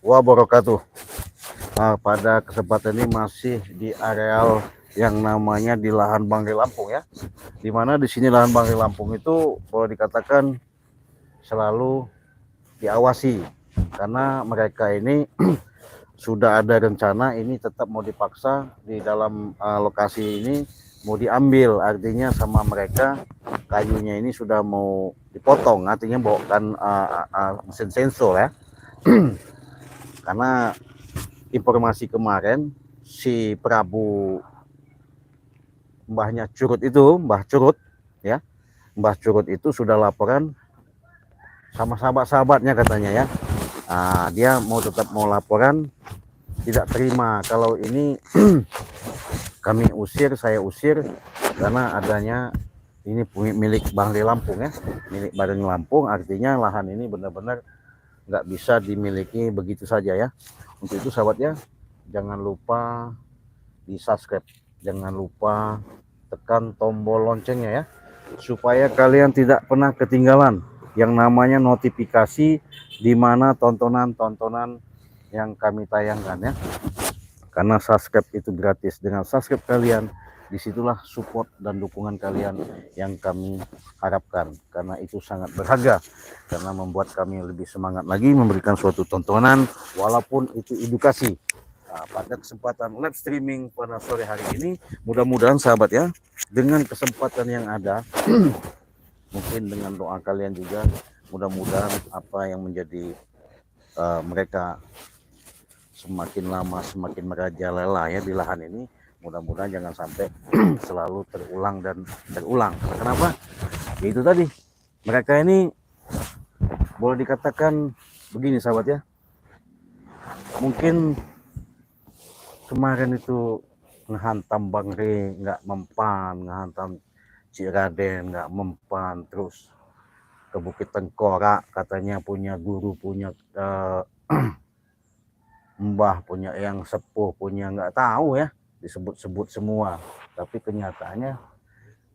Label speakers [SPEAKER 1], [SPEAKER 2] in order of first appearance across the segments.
[SPEAKER 1] wabarakatuh. Pada kesempatan ini masih di areal yang namanya di lahan Banggai Lampung ya. Dimana di sini lahan Banggai Lampung itu boleh dikatakan selalu diawasi karena mereka ini sudah ada rencana ini tetap mau dipaksa di dalam lokasi ini mau diambil, artinya sama mereka kayunya ini sudah mau dipotong, artinya bawakan mesin sensor ya. Karena informasi kemarin si Prabu Mbahnya Curut itu, Mbah Curut ya, Mbah Curut itu sudah laporan sama sahabat-sahabatnya katanya ya. Dia mau tetap mau laporan, tidak terima kalau ini kami usir, saya usir karena adanya ini milik Banggai Lampung ya, milik Badan Lampung, artinya lahan ini benar-benar nggak bisa dimiliki begitu saja ya. Untuk itu sahabat ya, jangan lupa di subscribe, jangan lupa tekan tombol loncengnya ya, supaya kalian tidak pernah ketinggalan yang namanya notifikasi di mana tontonan-tontonan yang kami tayangkan ya. Karena subscribe itu gratis, dengan subscribe kalian disitulah support dan dukungan kalian yang kami harapkan, karena itu sangat berharga karena membuat kami lebih semangat lagi memberikan suatu tontonan walaupun itu edukasi. Pada kesempatan live streaming pada sore hari ini, mudah-mudahan sahabat ya, dengan kesempatan yang ada mungkin dengan doa kalian juga, mudah-mudahan apa yang menjadi mereka semakin lama semakin merajalela ya di lahan ini, mudah-mudahan jangan sampai selalu terulang dan terulang. Kenapa? Ya itu tadi, mereka ini boleh dikatakan begini sahabat ya, mungkin kemarin itu ngehantam Banggai nggak mempan, ngehantam Ciraden nggak mempan, terus ke Bukit Tengkorak katanya punya guru, punya mbah, punya yang sepuh, punya nggak tahu ya, disebut-sebut semua, tapi kenyataannya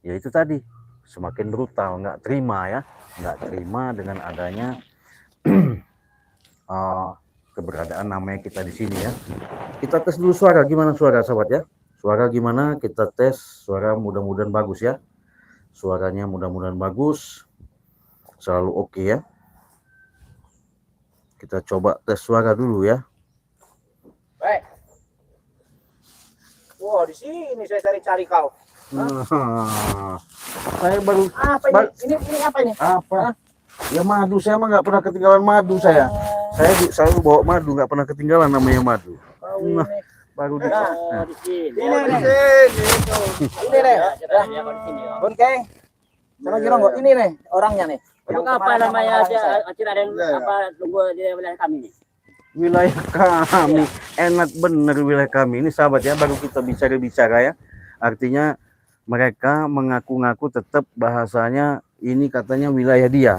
[SPEAKER 1] ya itu tadi, semakin brutal, nggak terima ya, nggak terima dengan adanya keberadaan namanya kita di sini ya. Kita tes dulu suara, gimana suara sahabat ya, suara gimana, kita tes suara, mudah-mudahan bagus ya, suaranya mudah-mudahan bagus, selalu oke ya. Kita coba tes suara dulu ya.
[SPEAKER 2] Wah, di sini saya cari-cari kau.
[SPEAKER 1] Saya baru
[SPEAKER 2] apa ini? Ini apa ini?
[SPEAKER 1] Apa? Ya madu, saya mah nggak pernah ketinggalan madu saya. Saya selalu bawa madu, nggak pernah ketinggalan namanya madu. Nah, baru di
[SPEAKER 2] sini. Ini nih. Bonkeng. Sama Girongo, ini nih orangnya nih.
[SPEAKER 3] Yang apa namanya Ciraden apa tunggu di wilayah kami nih?
[SPEAKER 1] Wilayah kami enak bener, wilayah kami ini sahabat ya, baru kita bicara ya, artinya mereka mengaku-ngaku tetap bahasanya ini katanya wilayah dia,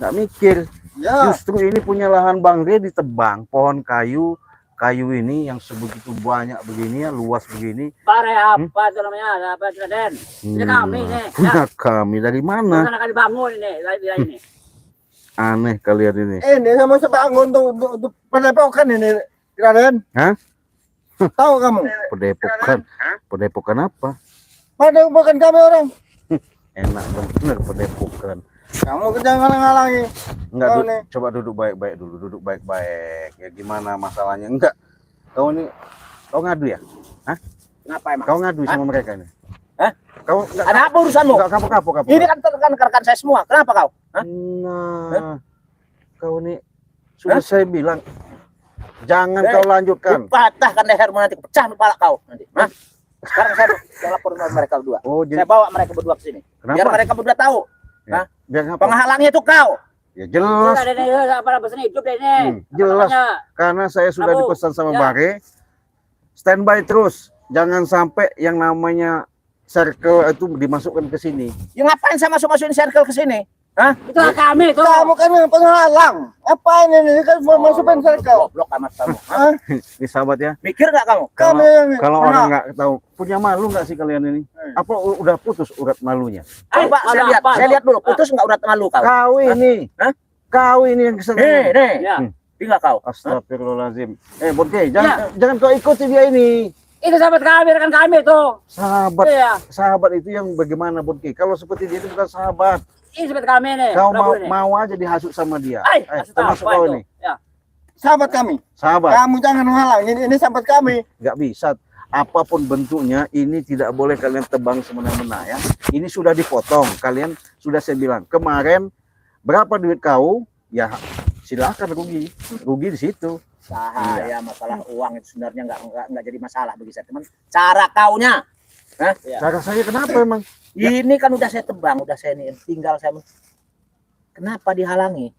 [SPEAKER 1] nggak mikir ya. Justru ini punya lahan Banggai ditebang, pohon kayu ini yang sebegitu banyak begini ya, luas begini.
[SPEAKER 3] Pare apa itu namanya, apa Ciraden? Ini kami nih.
[SPEAKER 1] Punya kami dari mana?
[SPEAKER 3] Mana kali bangun ini wilayah ini.
[SPEAKER 1] Aneh kalian ini.
[SPEAKER 2] Ini sama sebangun tuh padepokan ini, Raden.
[SPEAKER 1] Hah?
[SPEAKER 2] Tahu kamu?
[SPEAKER 1] Padepokan apa?
[SPEAKER 2] Padepokan kami orang.
[SPEAKER 1] Enak bener padepokan.
[SPEAKER 2] Kamu jangan ngalang-ngalangi.
[SPEAKER 1] Enggak, coba duduk baik-baik dulu, duduk baik-baik. Ya gimana masalahnya? Enggak. Kau ngadu ya? Hah?
[SPEAKER 2] Kenapa emang?
[SPEAKER 1] Kau ngadu sama mereka ini?
[SPEAKER 2] Hah?
[SPEAKER 1] Kau
[SPEAKER 2] ada apa urusanmu?
[SPEAKER 1] Enggak kapok.
[SPEAKER 2] Ini kan rekan saya semua. Kenapa kau? Hah?
[SPEAKER 1] Nah, kau ini sudah saya bilang jangan kau lanjutkan.
[SPEAKER 2] Patahkan lehermu nanti, pecah kepala kau nanti. Hah? Sekarang saya lapor mereka berdua.
[SPEAKER 1] Oh,
[SPEAKER 2] saya bawa mereka berdua ke sini.
[SPEAKER 1] Kenapa?
[SPEAKER 2] Biar mereka berdua tahu.
[SPEAKER 1] Ya.
[SPEAKER 2] Penghalangnya itu kau.
[SPEAKER 1] Ya jelas. Jelas. Karena saya sudah dipesan sama Banggai, standby terus. Jangan sampai yang namanya circle itu dimasukkan ke sini.
[SPEAKER 2] Ya ngapain saya masukin circle ke sini? Hah?
[SPEAKER 3] Itu kami tuh.
[SPEAKER 2] Kamu kan yang penghalang. Apa ini kan masukin circle? Goblok amat kamu. Hah?
[SPEAKER 1] Ini sahabat ya.
[SPEAKER 2] Mikir nggak kamu?
[SPEAKER 1] Kalau orang nggak tahu, punya malu nggak sih kalian ini? Apa udah putus urat malunya?
[SPEAKER 2] Coba saya lihat dulu, putus nggak urat malu kau?
[SPEAKER 1] Kau ini, hah? Kau ini yang kesel.
[SPEAKER 2] Nih.
[SPEAKER 3] Ya.
[SPEAKER 2] Tinggal kau.
[SPEAKER 1] Astagfirullahaladzim. Bonke, jangan kau ikuti dia ini.
[SPEAKER 3] Itu sahabat kami, rekan kami tuh.
[SPEAKER 1] Sahabat,
[SPEAKER 3] Iya.
[SPEAKER 1] sahabat itu yang bagaimana Bonke? Kalau seperti dia itu bukan sahabat.
[SPEAKER 3] Ini sahabat kami nih.
[SPEAKER 1] Kau
[SPEAKER 3] Prabu nih.
[SPEAKER 1] mau aja dihasut sama dia.
[SPEAKER 3] Kasih tahu
[SPEAKER 1] Termasuk
[SPEAKER 3] apa
[SPEAKER 1] kau
[SPEAKER 3] itu.
[SPEAKER 1] ini.
[SPEAKER 3] Ya.
[SPEAKER 4] Sahabat kami.
[SPEAKER 1] Sahabat,
[SPEAKER 4] Kamu jangan menghalang. Ini sahabat kami.
[SPEAKER 1] nggak bisa. Apapun bentuknya, ini tidak boleh kalian tebang semena-mena ya. Ini sudah dipotong. Kalian sudah saya bilang kemarin berapa duit kau? Ya silakan rugi di situ.
[SPEAKER 2] Ya masalah uang itu sebenarnya nggak jadi masalah bagi saya, teman. Cara kaunya.
[SPEAKER 1] Cara saya kenapa emang?
[SPEAKER 2] Ini kan udah saya tebang, udah saya ini tinggal saya. Kenapa dihalangi?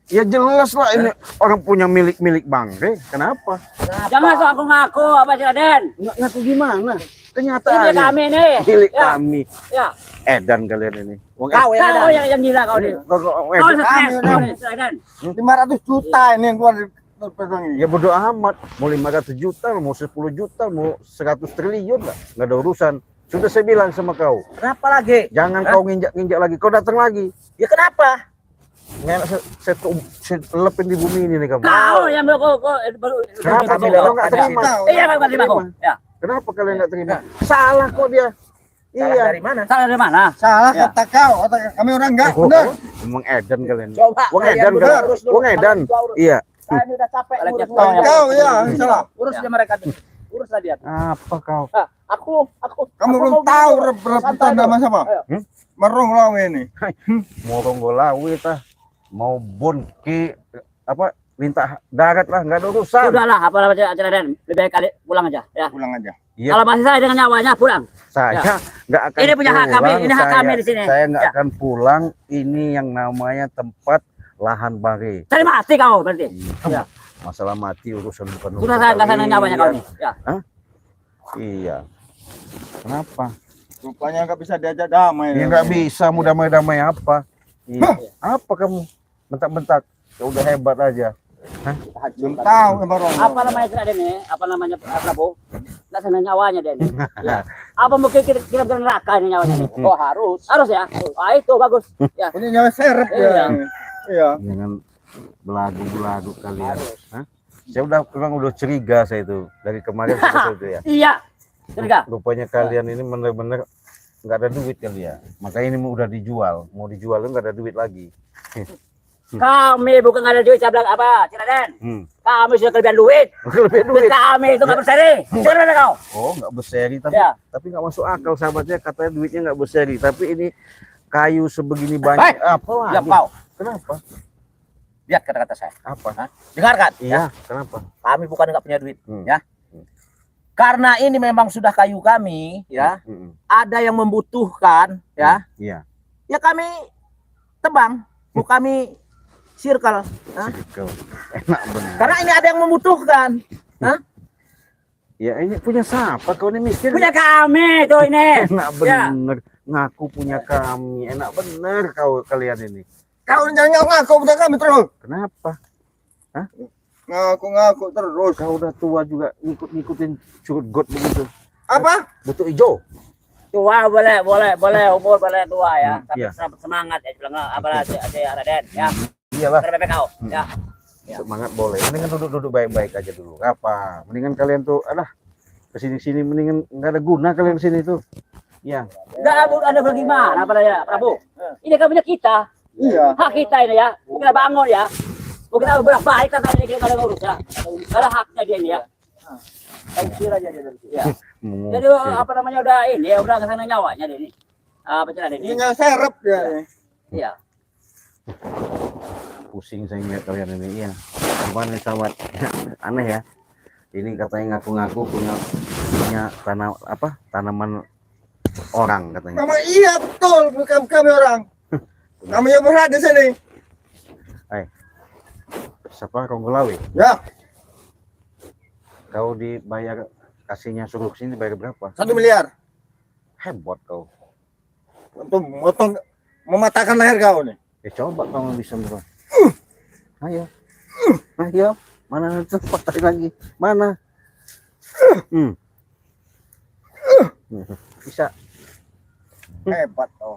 [SPEAKER 1] Ya jelas lah ini orang punya milik Bangke. Kenapa?
[SPEAKER 3] Jangan so aku ngaku apa sih Raden?
[SPEAKER 1] Nggak ngaku gimana?
[SPEAKER 3] Ini
[SPEAKER 1] Kenyataannya
[SPEAKER 3] kami nih.
[SPEAKER 1] milik
[SPEAKER 3] Ya.
[SPEAKER 1] kami.
[SPEAKER 3] Ya.
[SPEAKER 1] Edan kalian ini. Wong
[SPEAKER 2] Kau yang
[SPEAKER 3] Kau
[SPEAKER 2] ada.
[SPEAKER 3] yang gila kau nih. Kau
[SPEAKER 1] Edan.
[SPEAKER 3] stres.
[SPEAKER 4] Kami,
[SPEAKER 3] Kau nih, Raden.
[SPEAKER 4] 500 juta ini yang keluar dari pedang ini.
[SPEAKER 1] Ya bodo amat. Mau 500 juta, mau 10 juta, mau 100 triliun lah. Nggak ada urusan. Sudah saya bilang sama kau.
[SPEAKER 2] Kenapa lagi?
[SPEAKER 1] Jangan kau nginjak lagi. Kau datang lagi.
[SPEAKER 2] Ya kenapa?
[SPEAKER 1] Ngelak saya lepin di bumi ini nih kamu.
[SPEAKER 3] Kau yang baru
[SPEAKER 1] Kenapa
[SPEAKER 2] Kami
[SPEAKER 1] kau
[SPEAKER 2] lewat
[SPEAKER 1] nggak
[SPEAKER 2] ada
[SPEAKER 1] terima?
[SPEAKER 3] Iya, Pak terima kau. Ya.
[SPEAKER 1] Kenapa kalian nggak terima? Salah kok dia.
[SPEAKER 2] Salah
[SPEAKER 1] Iya.
[SPEAKER 2] dari mana?
[SPEAKER 3] Salah dari mana?
[SPEAKER 4] Salah
[SPEAKER 3] Ya.
[SPEAKER 4] kata kau. Kata kami orang enggak.
[SPEAKER 1] Oh,
[SPEAKER 4] Benar.
[SPEAKER 1] Emang Edan kalian.
[SPEAKER 2] Coba.
[SPEAKER 1] Wong
[SPEAKER 2] kalian
[SPEAKER 1] Edan
[SPEAKER 2] berdua
[SPEAKER 1] kan?
[SPEAKER 2] urus dulu.
[SPEAKER 1] Wong Edan.
[SPEAKER 2] Kalian urus.
[SPEAKER 1] Iya.
[SPEAKER 2] Saya ini udah capek
[SPEAKER 3] Kalian
[SPEAKER 2] ngurus
[SPEAKER 3] jatuh.
[SPEAKER 2] mereka.
[SPEAKER 4] Kau ya, salah.
[SPEAKER 2] Urus dia mereka tuh. Uruslah dia.
[SPEAKER 1] Apa kau?
[SPEAKER 2] Aku
[SPEAKER 4] Kamu
[SPEAKER 2] aku
[SPEAKER 4] belum
[SPEAKER 2] mau
[SPEAKER 4] tahu
[SPEAKER 2] dulu.
[SPEAKER 4] rebutan
[SPEAKER 2] Santai
[SPEAKER 4] sama
[SPEAKER 2] dulu.
[SPEAKER 4] siapa?
[SPEAKER 2] Ayo.
[SPEAKER 4] Merung lawe ini.
[SPEAKER 1] Mau Ronggolawi tah, mau Bonke apa minta darat lah, nggak ada urusan.
[SPEAKER 3] Sudahlah, apa namanya acara Raden. Lebih baik kali pulang aja. Ya.
[SPEAKER 4] Pulang aja.
[SPEAKER 1] Iya,
[SPEAKER 3] Kalau masih saya dengan nyawanya pulang.
[SPEAKER 1] saya nggak akan
[SPEAKER 3] Ini punya hak kami,
[SPEAKER 1] pulang,
[SPEAKER 3] ini hak kami di sini.
[SPEAKER 1] Saya nggak
[SPEAKER 3] Ya.
[SPEAKER 1] akan pulang. Ini yang namanya tempat lahan bagi.
[SPEAKER 3] Cari mati kau berarti. Ya.
[SPEAKER 1] Masalah mati urusan bukan urusan
[SPEAKER 3] Sudah saya nggak sana
[SPEAKER 1] kalian.
[SPEAKER 3] nyawanya kau nih. Ya.
[SPEAKER 1] Iya. Kenapa?
[SPEAKER 4] Rupanya nggak bisa diajak damai.
[SPEAKER 1] Ya nggak bisa, mau damai-damai apa? Iya. Apa kamu bentak-bentak? Ya udah hebat aja.
[SPEAKER 4] Belum tahu Merung.
[SPEAKER 3] Apa namanya Raden nih? Apa namanya Prabu? Nggak sana nyawanya dia nih. Ya. Apa mungkin kita neraka ini nyawanya nih?
[SPEAKER 2] Oh harus.
[SPEAKER 3] Harus ya. Ah itu bagus. Ya.
[SPEAKER 4] Ini nyawa seret
[SPEAKER 3] Iya.
[SPEAKER 4] ya. Iya.
[SPEAKER 1] Jangan belagu-belagu kalian. Hah? Saya udah curiga saya itu dari kemarin sudah itu ya.
[SPEAKER 3] Iya. Curiga.
[SPEAKER 1] Rupanya kalian ini bener-bener nggak ada duit kali ya. Makanya ini udah dijual. Mau dijual nggak ada duit lagi.
[SPEAKER 3] Kami bukan nggak ada duit, saya bilang apa, Raden? Kami sudah kelebihan duit.
[SPEAKER 1] Lebih duit.
[SPEAKER 3] Kami itu nggak berseri. Jangan ada kau.
[SPEAKER 1] Oh, nggak berseri tapi
[SPEAKER 3] Ya.
[SPEAKER 1] nggak masuk akal sahabatnya katanya duitnya nggak berseri. Tapi ini kayu sebegini banyak. Apa
[SPEAKER 2] Ya
[SPEAKER 1] lagi?
[SPEAKER 2] kau.
[SPEAKER 1] Kenapa?
[SPEAKER 2] Lihat kata-kata saya.
[SPEAKER 1] Apa?
[SPEAKER 2] Dengarkan.
[SPEAKER 1] Iya, kenapa?
[SPEAKER 2] Kami bukan nggak punya duit.
[SPEAKER 1] Hmm.
[SPEAKER 2] Ya. Karena ini memang sudah kayu kami, ya. Ada yang membutuhkan, ya.
[SPEAKER 1] Iya.
[SPEAKER 2] Ya kami tebang. Mau kami circle. Hah?
[SPEAKER 1] Circle. Enak benar.
[SPEAKER 2] Karena ini ada yang membutuhkan. Hah?
[SPEAKER 1] Ya ini punya siapa? Kau ini miskin.
[SPEAKER 3] Punya kami tuh ini.
[SPEAKER 1] Enak
[SPEAKER 3] Ya.
[SPEAKER 1] bener. Ngaku punya kami. Enak bener kalian ini.
[SPEAKER 4] Kau jangan ngaku punya kami terus.
[SPEAKER 1] Kenapa?
[SPEAKER 4] Ngaku terus.
[SPEAKER 1] Kau udah tua juga ngikutin curut got begitu.
[SPEAKER 4] Apa?
[SPEAKER 1] Butuh hijau.
[SPEAKER 3] Tua boleh umur boleh tua ya. Tapi
[SPEAKER 1] Iya.
[SPEAKER 3] semangat ya bilang apa aja Raden ya.
[SPEAKER 1] Iyalah.
[SPEAKER 3] Terus kau. Ya.
[SPEAKER 1] Semangat boleh. Mendingan duduk baik-baik aja dulu. Apa? Mendingan kalian tuh, kesini-sini mendingan nggak ada guna kalian sini tuh. Ya.
[SPEAKER 3] Enggak ada bagaimana apa ya Prabu? Ini kan punya kita.
[SPEAKER 4] Iya.
[SPEAKER 3] Hak kita ini ya. Kita bangun ya. Kita berbuat baik kan ini kita ada ngurus ya. Ada haknya dia ini ya.
[SPEAKER 2] Usir aja dia dari sini.
[SPEAKER 3] Ya. Jadi apa namanya udah ini ya udah kesana nyawanya dia ini. Apa cerita
[SPEAKER 4] Ini
[SPEAKER 3] ini?
[SPEAKER 4] nyawa seret ya.
[SPEAKER 3] Iya.
[SPEAKER 1] Pusing saya ngeliat kalian ini. Iya. Gimana nih sahabat? Aneh ya. Ini katanya ngaku-ngaku punya tanaman orang katanya.
[SPEAKER 4] Memang iya betul bukan kami orang. Kami yang berada di sini.
[SPEAKER 1] Siapa Ronggolawi?
[SPEAKER 4] Ya,
[SPEAKER 1] Kau dibayar kasihnya suruh sini bayar berapa?
[SPEAKER 4] 1 miliar.
[SPEAKER 1] Hebat kau.
[SPEAKER 4] Untuk motong mematahkan leher kau nih.
[SPEAKER 1] Ya coba kamu bisa berapa? Ayo. Ayo. Mana cepat lagi? Mana? Bisa.
[SPEAKER 4] Hebat kau.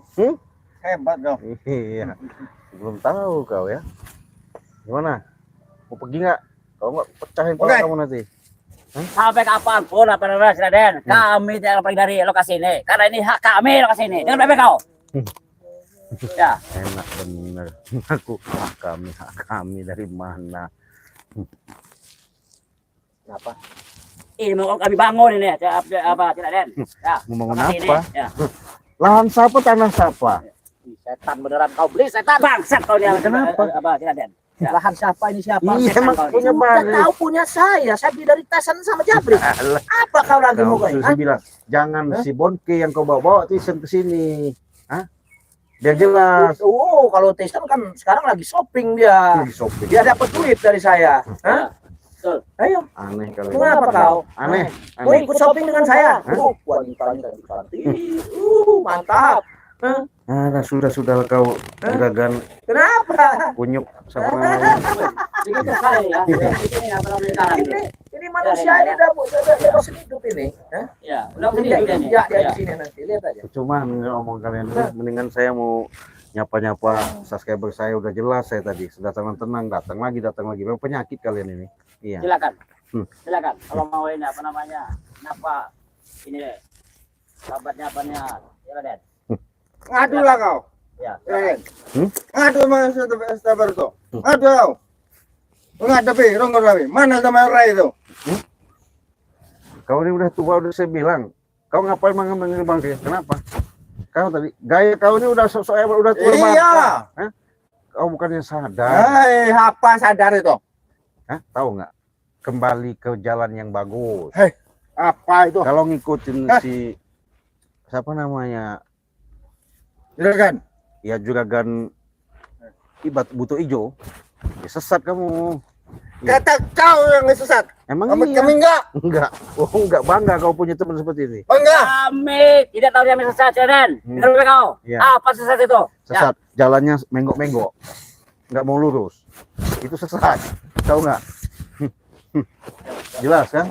[SPEAKER 4] Hebat kau.
[SPEAKER 1] Iya. Belum tahu kau ya. Gimana? Mau pergi nggak? Kalau nggak pecahin kepala
[SPEAKER 4] Oke.
[SPEAKER 1] kamu nanti.
[SPEAKER 3] Sampai kapanpun apa namanya si Raden, kami tidak akan pergi dari lokasi ini. Karena ini hak kami lokasi ini. Dengar baik-baik kau. Ya,
[SPEAKER 1] Enak bener. Aku hak kami dari mana?
[SPEAKER 2] Kenapa?
[SPEAKER 3] ini mau kami bangun ini apa si Raden. Ya,
[SPEAKER 1] Membangun
[SPEAKER 3] lokasi ini.
[SPEAKER 1] apa?
[SPEAKER 3] Ya.
[SPEAKER 1] Lahan siapa, tanah siapa?
[SPEAKER 2] Ih, setan beneran kau beli setan.
[SPEAKER 3] Bangsat kau dia.
[SPEAKER 1] Kenapa?
[SPEAKER 3] Apa si Raden? Ya.
[SPEAKER 2] Lahan siapa ini siapa?
[SPEAKER 1] Iya,
[SPEAKER 3] setan
[SPEAKER 1] emang
[SPEAKER 3] kau
[SPEAKER 1] punya
[SPEAKER 2] Sudah
[SPEAKER 1] balik.
[SPEAKER 2] tahu punya saya beli dari Tasan sama Jabri.
[SPEAKER 1] Alah,
[SPEAKER 2] Apa kau lagi mau
[SPEAKER 1] kau
[SPEAKER 2] kayak?
[SPEAKER 1] saya bilang, jangan
[SPEAKER 2] Hah?
[SPEAKER 1] si Bonke yang kau bawa Tisen ke sini. Hah? Biar jelas.
[SPEAKER 2] Oh, kalau Tasan kan sekarang lagi shopping dia.
[SPEAKER 1] Lagi shopping.
[SPEAKER 2] Dia dapat duit dari saya. Hah?
[SPEAKER 3] Betul.
[SPEAKER 2] Ayo,
[SPEAKER 1] Aneh kali.
[SPEAKER 2] kenapa kau?
[SPEAKER 1] Aneh.
[SPEAKER 2] Mau
[SPEAKER 1] Aneh.
[SPEAKER 2] ikut shopping dengan saya?
[SPEAKER 1] Hah?
[SPEAKER 2] Wanitanya cantik. Mantap. Hah?
[SPEAKER 1] Ah, sudah kau juragan
[SPEAKER 2] Kenapa?
[SPEAKER 1] kunyuk sama
[SPEAKER 3] Begitu sekali ya. Ini apa namanya sekarang ini.
[SPEAKER 2] Ini manusia ini udah bosan hidup ini. Hah?
[SPEAKER 3] Ya, udah
[SPEAKER 2] Ini
[SPEAKER 3] begini udah nih.
[SPEAKER 2] ya
[SPEAKER 3] Ya.
[SPEAKER 2] di sini nanti lihat aja.
[SPEAKER 1] cuma ngomong kalian dulu. Mendingan saya mau nyapa-nyapa subscriber saya, udah jelas saya tadi sudah tenang datang lagi memang penyakit kalian ini. Iya.
[SPEAKER 3] Silakan.
[SPEAKER 1] Hmm.
[SPEAKER 3] Silakan. Kalau mau ini apa namanya? Napa ini deh. Sahabatnya apanya? Ya Raden.
[SPEAKER 4] Ngadu lah kau.
[SPEAKER 3] Ya.
[SPEAKER 4] Eh,
[SPEAKER 1] Hmm?
[SPEAKER 4] ngadu sama sabar itu. Ngadu kau. Menghadapi ronggol kami. Mana sama orang itu?
[SPEAKER 1] Kau ini udah tua, udah saya bilang. Kau ngapain manggil bangke? Kenapa? Kau tadi gaya kau ini udah sok udah tua banget.
[SPEAKER 4] Iya.
[SPEAKER 1] Hah? Kau bukannya sadar?
[SPEAKER 4] Hai, apa sadar itu?
[SPEAKER 1] Hah? Tahu nggak? Kembali ke jalan yang bagus.
[SPEAKER 4] Apa itu?
[SPEAKER 1] Kalau ngikutin
[SPEAKER 4] Hah?
[SPEAKER 1] si siapa namanya?
[SPEAKER 4] Juragan.
[SPEAKER 1] Ya juragan ibat butuh ijo. Ya sesat kamu. Iya.
[SPEAKER 4] Kata kau yang sesat.
[SPEAKER 1] Emang
[SPEAKER 4] Kami,
[SPEAKER 1] iya?
[SPEAKER 4] kami enggak.
[SPEAKER 1] Enggak. Oh, enggak bangga kau punya teman seperti ini.
[SPEAKER 4] Oh, enggak.
[SPEAKER 3] Kami tidak tahu dia sesat, Raden. Dengar baik kau.
[SPEAKER 1] Iya.
[SPEAKER 3] Apa sesat itu?
[SPEAKER 1] Sesat. Jalannya menggok-menggok. Enggak mau lurus. Itu sesat. Tahu nggak? Jelas kan?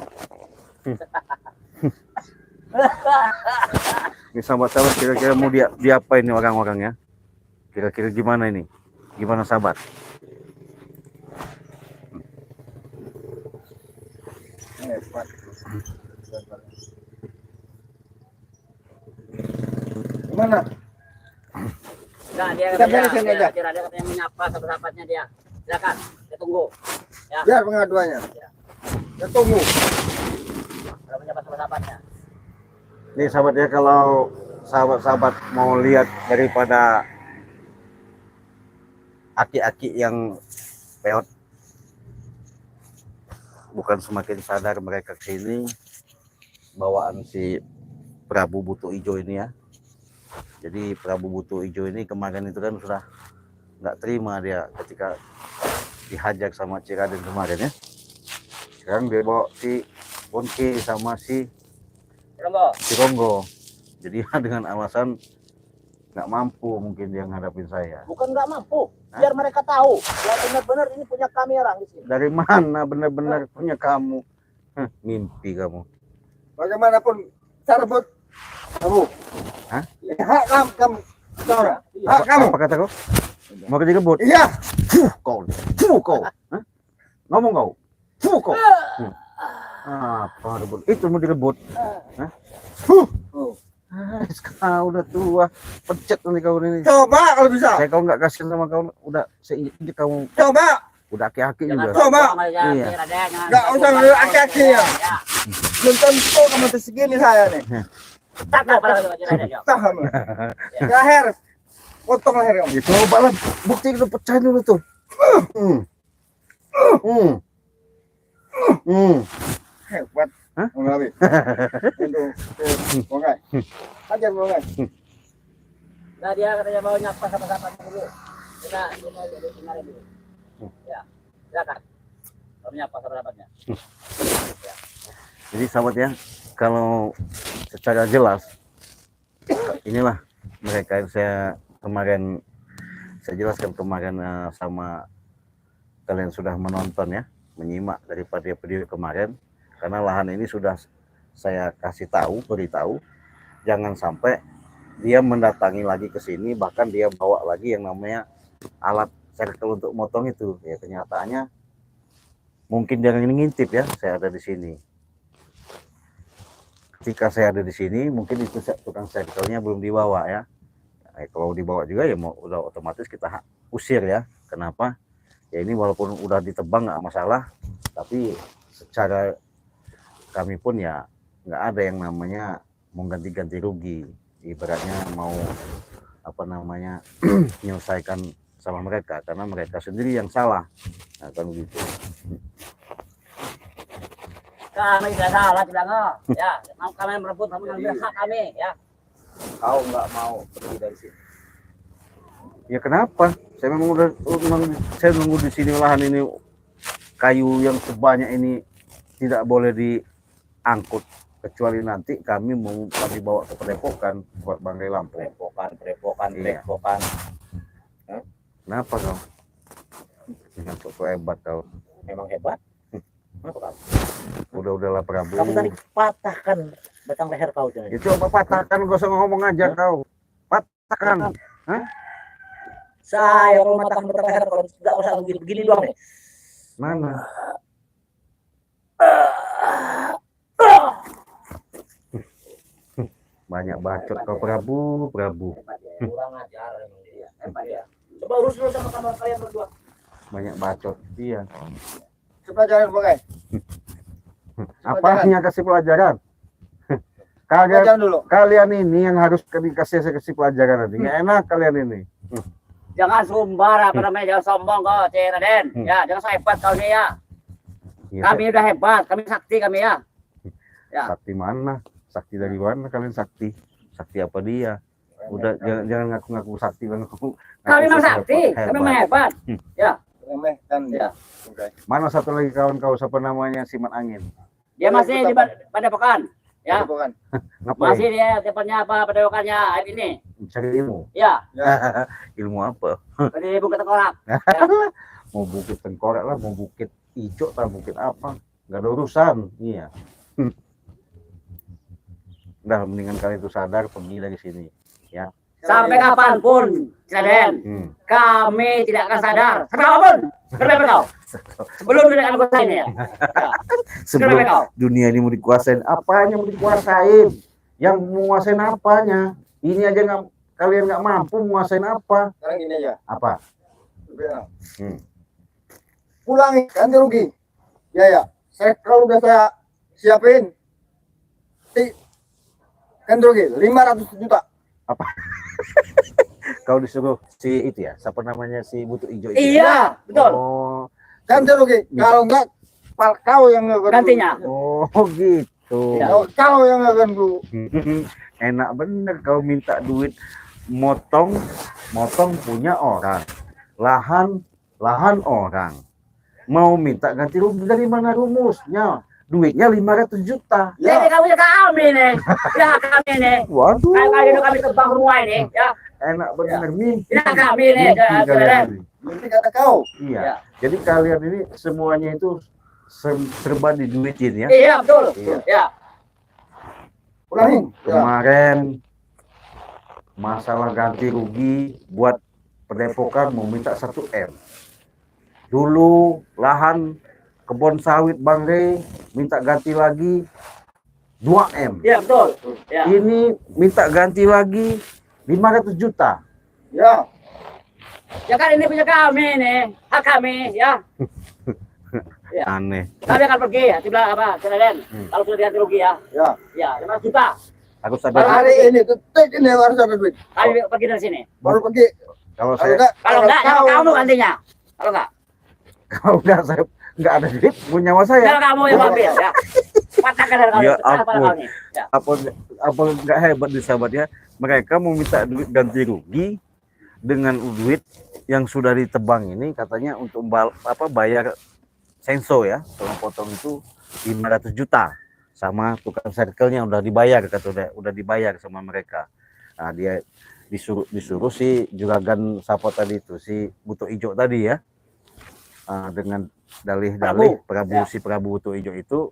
[SPEAKER 1] Ini sahabat-sahabat kira-kira mau diapain nih orang-orang ya? Kira-kira gimana ini? Gimana sahabat?
[SPEAKER 4] Hebat. Gimana?
[SPEAKER 3] Nah, dia
[SPEAKER 4] Kita
[SPEAKER 3] katanya,
[SPEAKER 4] beresin aja.
[SPEAKER 3] dia katanya menyapa sahabat-sahabatnya dia. Silakan. Kita tunggu. Ya.
[SPEAKER 4] Biar pengaduannya. Kita tunggu.
[SPEAKER 3] Kalau menyapa sahabat-sahabatnya.
[SPEAKER 1] Nih sahabat ya, kalau sahabat-sahabat mau lihat daripada aki-aki yang peot, bukan semakin sadar mereka kesini bawaan si Prabu Butuh Ijo ini ya. Jadi Prabu Butuh Ijo ini kemarin itu kan sudah nggak terima dia ketika dihajar sama Ciraden kemarin ya. Sekarang dia bawa si Bonke sama si
[SPEAKER 3] Ronggo.
[SPEAKER 1] Ronggo. Jadi dengan alasan nggak mampu mungkin dia ngadapin saya.
[SPEAKER 2] Bukan nggak mampu, biar mereka tahu. Ya benar-benar ini punya kami orang di sini.
[SPEAKER 1] Dari mana benar-benar punya kamu? Hah, mimpi kamu.
[SPEAKER 4] Bagaimanapun cara buat kamu.
[SPEAKER 1] Hah?
[SPEAKER 4] Hak kamu. Saudara. Hak kamu.
[SPEAKER 1] Apa kata kau? Mau direbut?
[SPEAKER 4] Iya.
[SPEAKER 1] Kau. Kau. Hah? Ngomong kau. Kau. Apa rebut? Itu mau direbut? Hah? Kau udah tua, pencet nanti kau ini.
[SPEAKER 4] Coba kalau bisa.
[SPEAKER 1] Saya kau nggak kasih sama kau, udah seinjek kamu,
[SPEAKER 4] Coba.
[SPEAKER 1] udah aki-aki
[SPEAKER 3] Jangan
[SPEAKER 1] juga.
[SPEAKER 4] Coba.
[SPEAKER 3] bohong aja,
[SPEAKER 1] Iya.
[SPEAKER 3] Raden, jangan
[SPEAKER 4] Nggak usah
[SPEAKER 3] bohong.
[SPEAKER 4] ngeliat aki-aki ya.
[SPEAKER 3] Ya.
[SPEAKER 4] Belum tentu kamu segini saya nih.
[SPEAKER 3] Tak pada Raden. Ya.
[SPEAKER 4] Tah kamu. Terakhir. Potong leher kamu.
[SPEAKER 1] Ya, coba lah, bukti dulu, pecahin dulu tuh.
[SPEAKER 4] Hebat.
[SPEAKER 1] Hah?
[SPEAKER 4] Mengawi. Itu. Bongkai. Ajar bongkai.
[SPEAKER 3] Nah, dia katanya mau nyapa sahabat-sahabatnya dulu. Kita dengarin dulu. Ya. Silakan. Mau nyapa sahabat-sahabatnya.
[SPEAKER 1] Jadi sahabat ya, kalau secara jelas inilah mereka yang saya jelaskan kemarin sama kalian sudah menonton ya, menyimak daripada video kemarin, karena lahan ini sudah saya beritahu jangan sampai dia mendatangi lagi ke sini, bahkan dia bawa lagi yang namanya alat circle untuk motong itu. Ya kenyataannya mungkin dia ngintip ya, saya ada di sini. Ketika saya ada di sini, mungkin itu tukang circle-nya belum dibawa ya. Kalau dibawa juga ya mau udah otomatis kita usir ya. Kenapa? Ya ini walaupun udah ditebang nggak masalah, tapi secara kami pun ya nggak ada yang namanya mau ganti-ganti rugi. Ibaratnya mau apa namanya menyelesaikan sama mereka karena mereka sendiri yang salah. Nah, kan gitu.
[SPEAKER 3] Kami tidak salah, tidak enggak. Ya, kami merebut, kami mengambil hak kami, ya.
[SPEAKER 2] Kau nggak mau pergi dari sini.
[SPEAKER 1] Ya kenapa? Saya saya nunggu di sini lahan ini kayu yang sebanyak ini tidak boleh diangkut kecuali nanti kami mau kami bawa ke Padepokan buat Banggai Lampung.
[SPEAKER 2] Padepokan.
[SPEAKER 1] Iya. Kenapa kau? Dengan kau hebat kau.
[SPEAKER 2] Memang hebat. Kenapa kamu?
[SPEAKER 1] Udahlah Prabu.
[SPEAKER 2] Kamu tadi patahkan batang leher kau jangan.
[SPEAKER 1] Ya coba patahkan, gak usah ngomong aja kau. Patahkan. Hah?
[SPEAKER 2] Saya kalau matahkan batang leher kalau nggak usah begini doang nih.
[SPEAKER 1] Mana? Banyak bacot kau Prabu.
[SPEAKER 3] Hebat ya, kurang ajar emang dia. Hebat ya.
[SPEAKER 2] Coba urus dulu sama kamar kalian berdua.
[SPEAKER 1] Banyak bacot dia.
[SPEAKER 4] Pelajaran Bang.
[SPEAKER 1] Apanya kasih pelajaran?
[SPEAKER 4] Pelajaran dulu.
[SPEAKER 1] Kalian ini yang harus kasih pelajaran nanti. Nggak enak kalian ini.
[SPEAKER 3] Jangan sumbar apa namanya, jangan sombong kau, Cik Raden. Ya, jangan so hebat kau nih ya.
[SPEAKER 1] Ya,
[SPEAKER 3] Kami udah hebat, kami sakti kami ya. Ya.
[SPEAKER 1] sakti mana? Sakti dari mana kalian sakti? Sakti apa dia? Udah jangan ngaku-ngaku sakti bang.
[SPEAKER 3] Kami memang sakti, kami memang hebat. Ya.
[SPEAKER 4] Remeh kan
[SPEAKER 3] Ya.
[SPEAKER 4] Oke.
[SPEAKER 1] Mana satu lagi kawan kau siapa namanya Simat Angin?
[SPEAKER 3] Dia masih di Padepokan. Ya.
[SPEAKER 4] Bukan.
[SPEAKER 1] Ngapain?
[SPEAKER 3] Masih dia tempatnya apa Padepokannya hari ini.
[SPEAKER 1] Cari ilmu.
[SPEAKER 3] Ya.
[SPEAKER 1] Ilmu apa?
[SPEAKER 3] Di Bukit Tengkorak.
[SPEAKER 1] Mau bukit tengkorak lah, mau bukit hijau lah, bukit apa? Nggak ada urusan. Iya. Udah mendingan kalian itu sadar pergi dari sini. Ya.
[SPEAKER 3] Sampai kapanpun, Raden, kami tidak akan sadar. Sampai kapanpun, kenapa kau? Sebelum tidak akan kuasain ya.
[SPEAKER 1] Sebelum
[SPEAKER 3] Kenapa kau?
[SPEAKER 1] dunia ini mau dikuasain, apanya mau dikuasain? Yang menguasain apanya? Ini aja nggak, kalian nggak mampu menguasain apa?
[SPEAKER 4] Sekarang gini aja.
[SPEAKER 1] Apa?
[SPEAKER 4] Pulangi ganti rugi. Ya. Saya kalau udah saya siapin ganti rugi 500 juta.
[SPEAKER 1] Apa? Kau disuruh si itu ya, siapa namanya si Butuh Ijo itu?
[SPEAKER 3] Iya, betul.
[SPEAKER 1] Oh,
[SPEAKER 4] Ganti rugi. Kalau enggak kau yang nggak
[SPEAKER 3] Gantinya.
[SPEAKER 1] oh gitu.
[SPEAKER 3] Ya.
[SPEAKER 4] Kau yang nggak ganti.
[SPEAKER 1] Enak bener kau minta duit motong punya orang, lahan orang. Mau minta ganti rugi dari mana rumusnya? Duitnya 500 juta.
[SPEAKER 3] Jadi kamu ya kami nih. Ya kami nih.
[SPEAKER 1] Waduh.
[SPEAKER 3] Kami tebang rumah ini. Ya.
[SPEAKER 1] Enak bener mimpi.
[SPEAKER 3] Ya kami nih.
[SPEAKER 1] Mimpi kalian ini.
[SPEAKER 4] Nanti kata kau.
[SPEAKER 1] Iya.
[SPEAKER 3] Ya.
[SPEAKER 1] Jadi kalian ini semuanya itu serba diduitin ya.
[SPEAKER 3] Iya betul.
[SPEAKER 1] Iya.
[SPEAKER 3] Ya.
[SPEAKER 4] Pulangi. Ya.
[SPEAKER 1] Kemarin masalah ganti rugi buat Padepokan mau minta 1 M. Dulu lahan kebun sawit Banggai minta ganti lagi 2 M.
[SPEAKER 3] Iya betul. Ya.
[SPEAKER 1] Ini minta ganti lagi 500 juta.
[SPEAKER 4] Ya.
[SPEAKER 3] Ya kan ini punya kami nih. Hak kami ya. Ya.
[SPEAKER 1] Aneh.
[SPEAKER 3] Kami akan pergi. Tiba apa? Raden. Kalau sudah diganti rugi ya.
[SPEAKER 4] Ya.
[SPEAKER 3] Ya 5 juta.
[SPEAKER 1] Aku
[SPEAKER 4] Baru
[SPEAKER 1] sadar
[SPEAKER 4] hari ini detik ini harus ada duit.
[SPEAKER 3] Kami pergi dari sini.
[SPEAKER 4] Baru pergi.
[SPEAKER 1] kalau
[SPEAKER 4] Kalau
[SPEAKER 1] saya
[SPEAKER 3] Kalau enggak,
[SPEAKER 4] kau
[SPEAKER 3] kamu gantinya. Kalau enggak,
[SPEAKER 1] kalau enggak saya enggak ada duit punya nyawa saya.
[SPEAKER 3] kalau kamu yang ambil ya. Patahkan dari kamu.
[SPEAKER 1] Ya
[SPEAKER 3] Patahkan
[SPEAKER 1] ampun.
[SPEAKER 3] kamu. Ya.
[SPEAKER 1] Apa enggak hebat di sahabatnya? Mereka mau minta duit ganti rugi dengan duit yang sudah ditebang ini katanya untuk bayar senso ya, potong itu 500 juta sama tukang circle-nya udah dibayar udah dibayar sama mereka. Nah, dia disuruh si juragan siapa tadi itu si Butuh Ijo tadi ya. Dengan dalih-dalih Prabu Butuh Ijo itu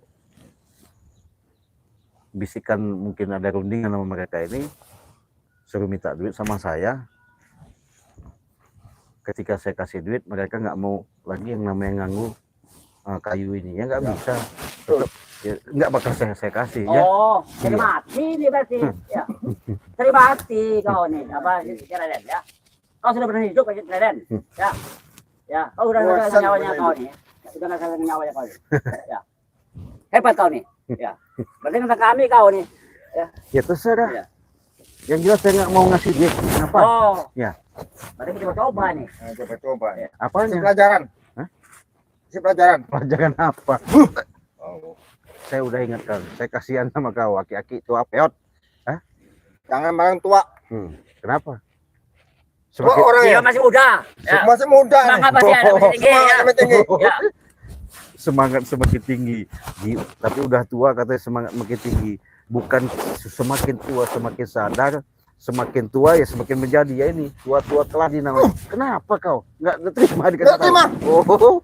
[SPEAKER 1] bisikan mungkin ada rundingan sama mereka ini suruh minta duit sama saya. Ketika saya kasih duit mereka nggak mau lagi yang namanya nganggu kayu ini ya nggak bisa. Tetap, ya, nggak bakal saya kasih ya.
[SPEAKER 3] Oh, jadi
[SPEAKER 1] Iya.
[SPEAKER 3] mati nih berarti. Ya. Jadi mati kau nih, apa Raden ya? Kau sudah pernah hidup Raden? Ya. Ya, kau udah nggak
[SPEAKER 4] Bosan
[SPEAKER 3] nyawanya
[SPEAKER 4] bener.
[SPEAKER 3] kau nih. Udah nggak nyawanya kau nih. Ya. Hebat kau nih. Ya. Berarti tentang kami kau nih.
[SPEAKER 1] Ya terserah.
[SPEAKER 3] Iya.
[SPEAKER 1] Yang jelas saya nggak mau ngasih dia. Kenapa?
[SPEAKER 3] Oh.
[SPEAKER 1] Ya.
[SPEAKER 3] Berarti kita coba nih.
[SPEAKER 4] Nah, coba-coba.
[SPEAKER 3] Iya.
[SPEAKER 4] Si
[SPEAKER 1] Apanya?
[SPEAKER 4] pelajaran.
[SPEAKER 1] Hah?
[SPEAKER 4] Si pelajaran.
[SPEAKER 1] Pelajaran apa?
[SPEAKER 4] Oh.
[SPEAKER 1] Saya udah ingatkan. Saya kasihan sama kau. Aki-aki tua peot.
[SPEAKER 4] Jangan barang tua.
[SPEAKER 1] Kenapa?
[SPEAKER 4] Tua orang
[SPEAKER 3] Dia
[SPEAKER 4] ya.
[SPEAKER 3] masih muda. Ya.
[SPEAKER 4] Masih muda nih.
[SPEAKER 3] Semangat masih ada, masih tinggi ya.
[SPEAKER 4] Semangat tinggi.
[SPEAKER 3] Ya.
[SPEAKER 1] Semangat semakin tinggi. Tapi udah tua katanya semangat makin tinggi. Bukan semakin tua semakin sadar. Semakin tua ya semakin menjadi ya ini. Tua-tua telah dinamakan. Kenapa kau? Nggak terima dikasih
[SPEAKER 4] Nggak terima.
[SPEAKER 1] tahu?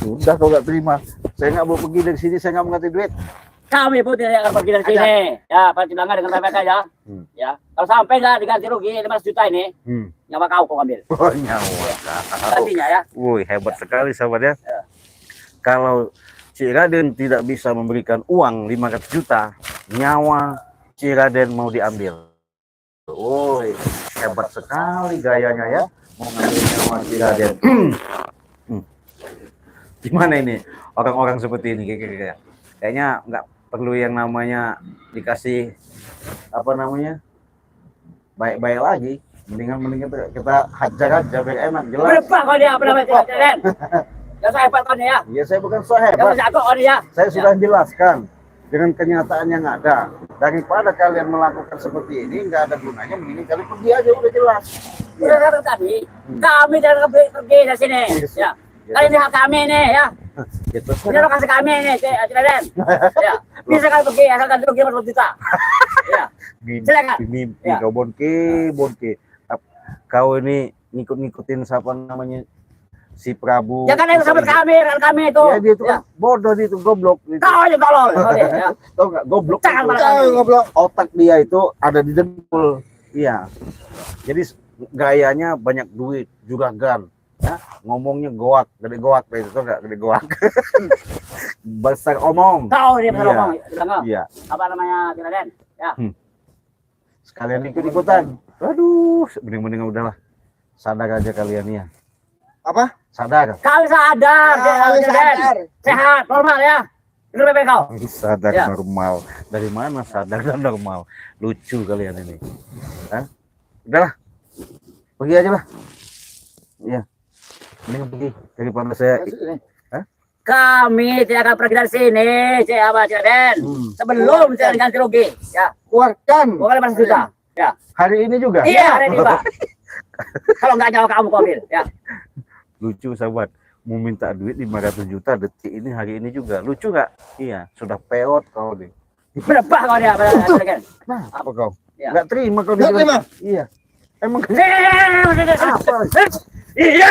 [SPEAKER 1] Oh, sudah kau nggak terima. Saya nggak mau pergi dari sini. Saya nggak mau ngasih duit.
[SPEAKER 3] Kami pun tidak akan pergi dari sini. Ya, pertimbangan dengan KPK ya. Ya. Kalau sampai nggak diganti rugi 500 juta ini, nyawa kau ambil.
[SPEAKER 1] Oh, nyawa kau.
[SPEAKER 3] Gantinya ya.
[SPEAKER 1] Woi, hebat sekali sahabat ya.
[SPEAKER 3] Ya.
[SPEAKER 1] Kalau Cik Raden tidak bisa memberikan uang 500 juta, nyawa Cik Raden mau diambil. Woi, hebat sekali gayanya ya. Mau ngambil nyawa Cik Raden. Gimana ini orang-orang seperti ini kayaknya nggak perlu yang namanya dikasih apa namanya baik-baik lagi. Mendingan kita hajar aja biar enak jelas.
[SPEAKER 3] Berapa kau dia apa namanya Raden? Ya saya hebat kau nih ya.
[SPEAKER 1] Ya saya bukan so
[SPEAKER 3] Yang
[SPEAKER 1] hebat.
[SPEAKER 3] jago kau nih ya.
[SPEAKER 1] Saya sudah jelaskan dengan kenyataan yang ada. Daripada kalian melakukan seperti ini nggak ada gunanya, mending kalian pergi aja udah jelas.
[SPEAKER 3] Sudah kata tadi, kami tidak pergi dari sini. Ya. Kali ini hak kami nih ya.
[SPEAKER 1] Gitu.
[SPEAKER 3] Ini lokasi kami nih, Cik Raden. Ya. Bisa kali pergi asal ganti rugi 400 juta. Ya. Silakan.
[SPEAKER 1] Mimpi
[SPEAKER 3] Ya.
[SPEAKER 1] kau Bonke. Kau ini ngikut-ngikutin siapa namanya si Prabu.
[SPEAKER 3] Jangan itu sahabat kami, rekan kami itu.
[SPEAKER 1] Ya dia itu
[SPEAKER 3] Ya.
[SPEAKER 1] kan bodoh dia itu goblok.
[SPEAKER 3] Kau aja tolol. Ya.
[SPEAKER 1] Tahu nggak goblok?
[SPEAKER 3] Jangan
[SPEAKER 1] itu.
[SPEAKER 3] malah-
[SPEAKER 4] Jangan ngobrol.
[SPEAKER 1] Otak dia itu ada di dengkul. Iya. Jadi gayanya banyak duit, juragan. Ya, ngomongnya goak, gede goak itu tuh enggak gede goak. Besar omong.
[SPEAKER 3] Kau dia
[SPEAKER 1] Iya.
[SPEAKER 3] ngomong. Bilang kau.
[SPEAKER 1] Iya,
[SPEAKER 3] Apa namanya Cik Raden? Ya.
[SPEAKER 1] sekalian ikut-ikutan. Aduh, mending udahlah. Sadar aja kalian ya.
[SPEAKER 4] Apa?
[SPEAKER 1] Sadar.
[SPEAKER 3] Kau sadar, Cik
[SPEAKER 4] Kalian
[SPEAKER 3] Raden.
[SPEAKER 4] sadar.
[SPEAKER 3] Sehat, normal ya. Itu lebih kau.
[SPEAKER 1] Sadar
[SPEAKER 3] Ya.
[SPEAKER 1] normal. Dari mana sadar dan normal? Lucu kalian ini. Hah? Udahlah. Pergi aja lah. Iya. Mending pergi daripada saya.
[SPEAKER 3] Kami tidak akan pergi dari sini, Cik Raden. Sebelum saya ganti rugi. Ya.
[SPEAKER 4] Keluarkan.
[SPEAKER 3] Bukan 500 juta. Ya.
[SPEAKER 1] Hari ini juga.
[SPEAKER 3] Iya, hari ini, Pak. Kalau nggak nyawa kamu ambil, ya.
[SPEAKER 1] Lucu sahabat. Mau minta duit 500 juta detik ini hari ini juga. Lucu nggak? Iya. Sudah peot kau nih.
[SPEAKER 3] Berapa kau dia, Raden?
[SPEAKER 1] Apa kau?
[SPEAKER 3] Ya.
[SPEAKER 1] Nggak terima kau
[SPEAKER 4] Nggak
[SPEAKER 1] dibilang.
[SPEAKER 4] terima?
[SPEAKER 1] Iya. Emang
[SPEAKER 3] Apa?
[SPEAKER 1] iya.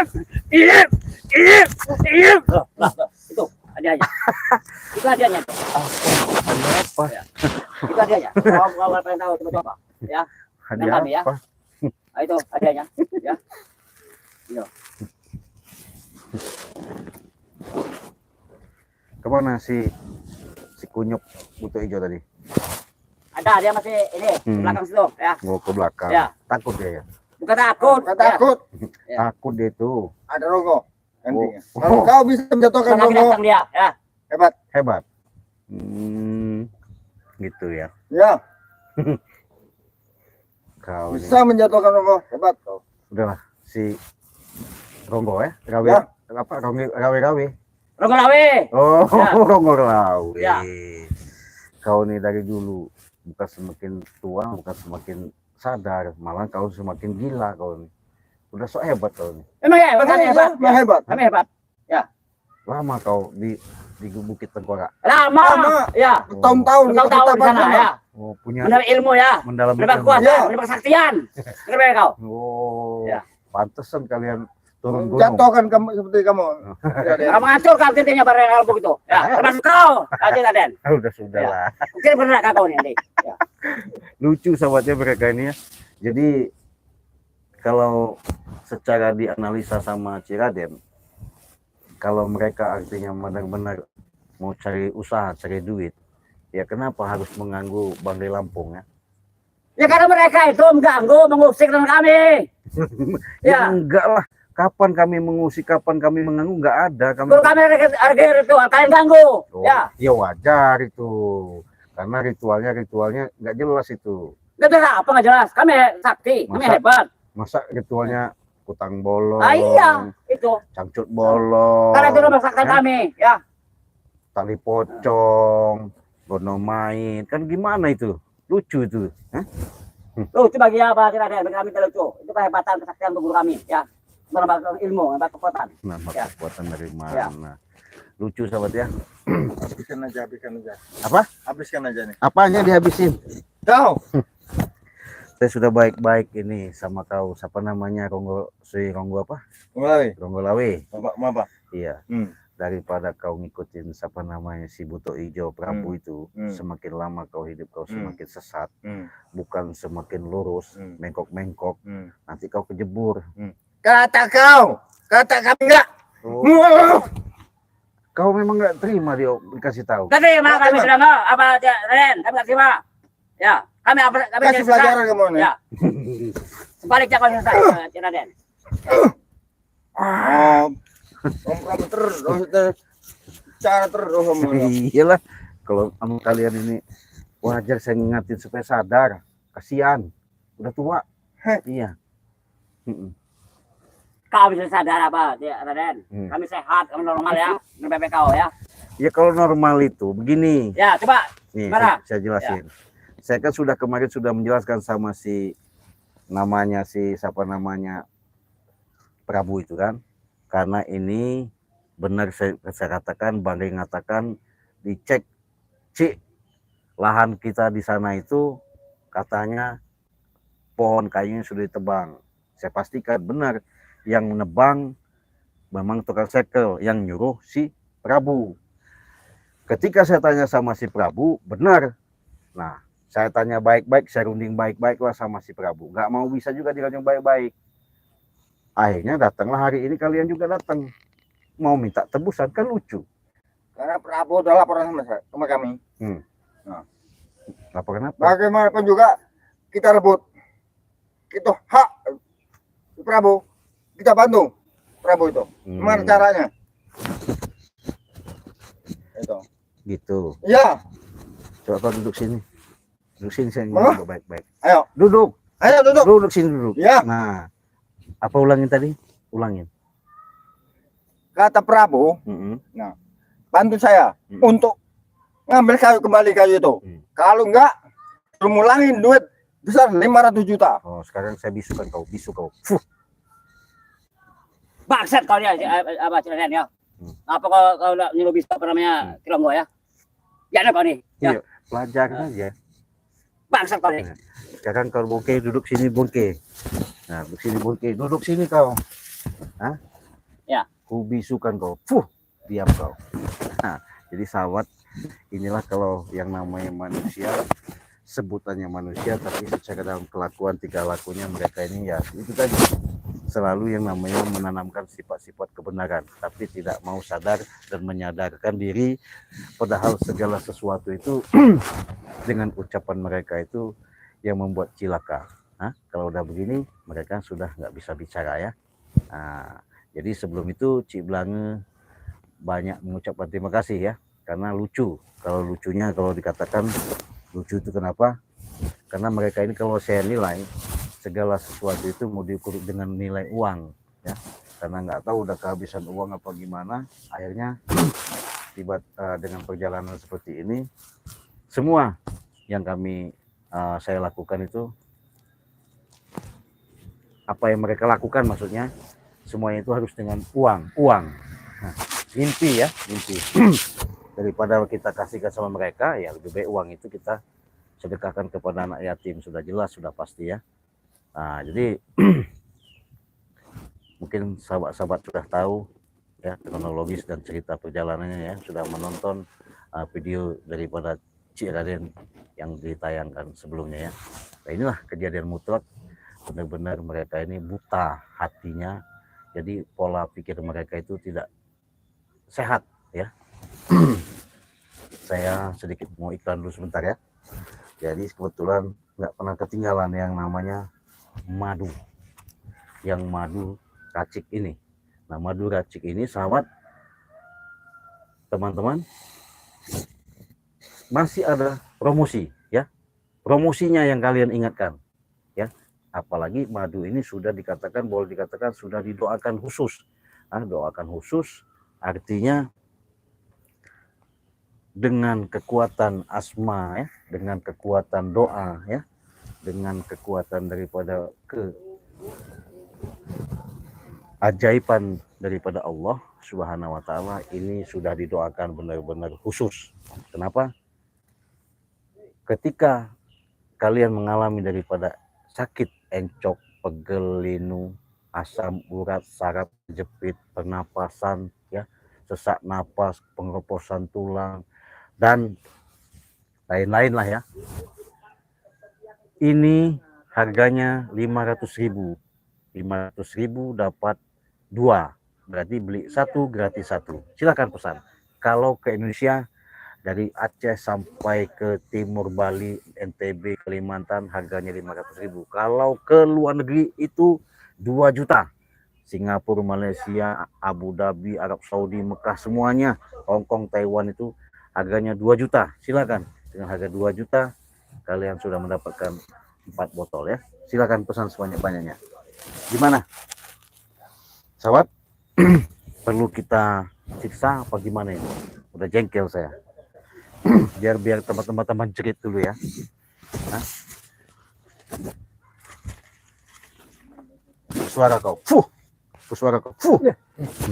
[SPEAKER 3] Itu hadiahnya. Itu hadiahnya.
[SPEAKER 1] Ada apa?
[SPEAKER 3] Itu hadiahnya. Kalau pengen tahu coba. Ya.
[SPEAKER 1] Hadiah
[SPEAKER 3] kami ya.
[SPEAKER 1] apa?
[SPEAKER 3] Nah, itu hadiahnya. Ya.
[SPEAKER 1] Kemana si kunyuk butuh hijau tadi?
[SPEAKER 3] Ada dia masih ini di belakang situ, ya.
[SPEAKER 1] Mau ke belakang.
[SPEAKER 3] Ya.
[SPEAKER 1] Takut dia ya.
[SPEAKER 3] Bukan takut.
[SPEAKER 4] Nggak
[SPEAKER 3] Ya.
[SPEAKER 4] takut.
[SPEAKER 3] Ya.
[SPEAKER 1] Takut dia itu.
[SPEAKER 4] Ada rogo. Nantinya.
[SPEAKER 1] Oh.
[SPEAKER 4] Kalau kau bisa menjatuhkan
[SPEAKER 3] Sama lagi
[SPEAKER 4] rogo,
[SPEAKER 3] datang dia, ya.
[SPEAKER 4] hebat.
[SPEAKER 1] Hebat. Gitu ya.
[SPEAKER 4] Ya,
[SPEAKER 1] Kau ini.
[SPEAKER 4] bisa menjatuhkan rogo, hebat kau.
[SPEAKER 1] Udahlah si Ronggo ya. Rawe.
[SPEAKER 4] Ya.
[SPEAKER 1] Apa? Rawe.
[SPEAKER 3] Rogo lawe.
[SPEAKER 1] Oh,
[SPEAKER 3] Ya.
[SPEAKER 1] Ronggo Rawe.
[SPEAKER 3] Ya.
[SPEAKER 1] Kau nih dari dulu bukan semakin tua, bukan semakin sadar, malah kau semakin gila kau nih. Udah sok hebat kau nih.
[SPEAKER 3] Memang ya, hebat,
[SPEAKER 4] Makanya
[SPEAKER 3] hebat.
[SPEAKER 4] dia hebat.
[SPEAKER 3] Kami hebat.
[SPEAKER 1] Lama kau di Bukit Tengkorak.
[SPEAKER 3] Lama.
[SPEAKER 4] Lama.
[SPEAKER 3] Ya.
[SPEAKER 4] Tahun-tahun kita
[SPEAKER 3] Tahun-tahun di sana,
[SPEAKER 4] bertahan.
[SPEAKER 3] ya.
[SPEAKER 1] Oh, punya
[SPEAKER 3] Mendapat ilmu ya.
[SPEAKER 1] mendalam
[SPEAKER 3] Mendapat
[SPEAKER 1] ilmu.
[SPEAKER 3] kuasa,
[SPEAKER 4] Ya.
[SPEAKER 3] mendapat kesaktian. Kenapa kau?
[SPEAKER 1] Oh,
[SPEAKER 3] Ya.
[SPEAKER 1] pantesan kalian turun gunung.
[SPEAKER 4] Jatuhkan kamu seperti kamu. Ya, Den.
[SPEAKER 3] Kamu menghancurkan tintinya bareng kalau begitu. Ya, termasuk kau. Cik Raden.
[SPEAKER 1] Sudah lah.
[SPEAKER 3] Mungkin benar kau nih nanti. Ya.
[SPEAKER 1] Lucu sahabatnya mereka ini ya. Jadi kalau secara dianalisa sama Cik Raden, kalau mereka artinya benar-benar mau cari usaha, cari duit, ya kenapa harus mengganggu Banggai Lampung ya?
[SPEAKER 3] Ya karena mereka itu mengganggu, mengusik dengan kami.
[SPEAKER 1] Ya
[SPEAKER 3] Ya.
[SPEAKER 1] enggak lah. Kapan kami mengusik, kapan kami mengganggu, enggak ada.
[SPEAKER 3] Kalau kami harga ritual, kalian ganggu.
[SPEAKER 1] Oh,
[SPEAKER 3] Ya.
[SPEAKER 1] ya wajar itu. Karena ritualnya nggak jelas itu.
[SPEAKER 3] Gak jelas apa nggak jelas. Kami sakti, kami
[SPEAKER 1] Masa-
[SPEAKER 3] hebat.
[SPEAKER 1] Masa ritualnya kutang bolong,
[SPEAKER 3] Ah iya, itu.
[SPEAKER 1] cangcut bolong,
[SPEAKER 3] Karena itu rumah sakti
[SPEAKER 1] ya,
[SPEAKER 3] kami. Ya.
[SPEAKER 1] tali pocong, gonomait, kan gimana itu? Lucu itu. Hah?
[SPEAKER 3] Lucu bagi apa tidak ada, bagi kami tidak lucu. Itu kehebatan kesaktian guru kami. Ya. Menambah ilmu, menambah kekuatan.
[SPEAKER 1] Nah,
[SPEAKER 3] Ya.
[SPEAKER 1] kekuatan dari
[SPEAKER 3] Ya.
[SPEAKER 1] mana? Lucu sahabat ya.
[SPEAKER 4] Habiskan aja.
[SPEAKER 1] Apa?
[SPEAKER 4] Habiskan aja nih.
[SPEAKER 1] Apanya dihabisin?
[SPEAKER 4] Kau.
[SPEAKER 1] Saya sudah baik-baik ini sama kau. Siapa namanya? Ronggo apa?
[SPEAKER 4] Mulai.
[SPEAKER 1] Ronggo Lawe.
[SPEAKER 4] Apa?
[SPEAKER 1] Iya. Daripada kau ngikutin siapa namanya si Buto Ijo Prabu itu, semakin lama kau hidup kau semakin sesat, bukan semakin lurus, mengkok-mengkok, nanti kau kejebur.
[SPEAKER 4] Kata kami enggak.
[SPEAKER 1] Oh, kau memang nggak terima dia dikasih tahu.
[SPEAKER 3] Gak terima kami sudah nggak apa Ren, kami nggak terima. Ya, kami
[SPEAKER 4] Kasih pelajaran kamu nih.
[SPEAKER 3] Ya. Sebaliknya kau selesai, Raden.
[SPEAKER 4] Oh, kamu terus cara terus kamu.
[SPEAKER 1] Iyalah, kalau kamu kalian ini wajar saya ngingatin supaya sadar. Kasihan, udah tua. Iya.
[SPEAKER 3] Kau bisa sadar apa, Raden? Kami sehat, kami normal ya, NPP kau ya.
[SPEAKER 1] Ya kalau normal itu begini.
[SPEAKER 3] Ya, coba.
[SPEAKER 1] Nih,
[SPEAKER 3] Mana?
[SPEAKER 1] saya jelasin. Saya kan kemarin sudah menjelaskan sama si namanya siapa namanya Prabu itu kan. Karena ini benar saya katakan, Banggai mengatakan dicek lahan kita di sana itu katanya pohon kayunya sudah ditebang. Saya pastikan benar yang menebang memang tukang sekel, yang nyuruh si Prabu. Ketika saya tanya sama si Prabu, benar. Nah, saya tanya baik-baik, saya runding baik-baik lah sama si Prabu. Nggak mau bisa juga dirunding baik-baik. Akhirnya datanglah hari ini, kalian juga datang. Mau minta tebusan, kan lucu.
[SPEAKER 4] Karena Prabowo udah laporan sama kami.
[SPEAKER 1] Laporan apa?
[SPEAKER 4] Bagaimanapun juga kita rebut. Itu hak Prabowo. Kita bantu Prabowo itu. Gimana caranya? Itu.
[SPEAKER 1] Gitu.
[SPEAKER 4] Iya.
[SPEAKER 1] Coba kau duduk sini. Duduk sini, saya
[SPEAKER 4] Mana?
[SPEAKER 1] ngomong baik-baik.
[SPEAKER 4] Ayo.
[SPEAKER 1] Duduk.
[SPEAKER 4] Ayo duduk.
[SPEAKER 1] Duduk sini, duduk.
[SPEAKER 4] Ya.
[SPEAKER 1] Nah, apa ulangin tadi? Ulangin.
[SPEAKER 4] Kata Prabowo, bantu saya untuk ngambil kayu itu. Kalau enggak, mulangin duit besar 500 juta.
[SPEAKER 1] Oh, sekarang saya bisukan kau, bisu kau.
[SPEAKER 3] Bangsat kau ya, apa Raden ya. Apa kau nyuruh bisa apa namanya Kilonggo ya? Ya ada kau nih. Ya.
[SPEAKER 1] Iya, pelajarin aja.
[SPEAKER 3] Bangsat kau nih.
[SPEAKER 1] Sekarang kau bongke, duduk sini bongke. Nah, duduk sini bongke, duduk sini kau. Hah?
[SPEAKER 3] Ya.
[SPEAKER 1] Ku bisukan kau. Diam kau. Nah, jadi sahabat, inilah kalau yang namanya manusia, sebutannya manusia, tapi secara dalam kelakuan, tingkah lakunya mereka ini ya itu tadi, selalu yang namanya menanamkan sifat-sifat kebenaran, tapi tidak mau sadar dan menyadarkan diri, padahal segala sesuatu itu dengan ucapan mereka itu yang membuat cilaka. Nah, kalau udah begini mereka sudah nggak bisa bicara ya. Nah, jadi sebelum itu Cik Blange banyak mengucapkan terima kasih ya, karena lucu. Kalau lucunya, kalau dikatakan lucu itu kenapa? Karena mereka ini kalau saya nilai segala sesuatu itu mau diukur dengan nilai uang ya, karena nggak tahu udah kehabisan uang apa gimana, akhirnya tiba dengan perjalanan seperti ini, semua yang saya lakukan itu, apa yang mereka lakukan maksudnya, semuanya itu harus dengan uang. Nah, mimpi ya, mimpi. Daripada kita kasihkan sama mereka, ya lebih baik uang itu kita sedekahkan kepada anak yatim, sudah jelas, sudah pasti ya. Nah, jadi mungkin sahabat-sahabat sudah tahu ya kronologis dan cerita perjalanannya ya, sudah menonton video daripada Cik Raden yang ditayangkan sebelumnya ya. Nah, inilah kejadian mutlak, benar-benar mereka ini buta hatinya, jadi pola pikir mereka itu tidak sehat ya. Saya sedikit mau iklan dulu sebentar ya. Jadi kebetulan nggak pernah ketinggalan yang namanya madu. Yang madu racik ini. Nah, madu racik ini sahabat, teman-teman, masih ada promosi ya. Promosinya yang kalian ingatkan ya. Apalagi madu ini sudah dikatakan, boleh dikatakan sudah didoakan khusus. Nah, doakan khusus artinya dengan kekuatan asma ya, dengan kekuatan doa ya, dengan kekuatan daripada keajaiban daripada Allah Subhanahu wa taala, ini sudah didoakan benar-benar khusus. Kenapa? Ketika kalian mengalami daripada sakit encok, pegel, linu, asam urat, saraf jepit, pernapasan ya, sesak napas, pengeroposan tulang dan lain-lain lah ya. Ini harganya 500.000. 500.000 dapat 2. Berarti beli 1 gratis 1. Silakan pesan. Kalau ke Indonesia dari Aceh sampai ke Timur Bali, NTB, Kalimantan harganya 500.000. Kalau ke luar negeri itu 2 juta. Singapura, Malaysia, Abu Dhabi, Arab Saudi, Mekah semuanya, Hong Kong, Taiwan itu harganya 2 juta. Silakan. Dengan harga 2 juta kalian sudah mendapatkan 4 botol ya. Silakan pesan sebanyak-banyaknya. Gimana? Sahabat, perlu kita siksa apa gimana ini? Udah jengkel saya. biar teman-teman jerit dulu ya. Nah. Suara kau. Suara kau.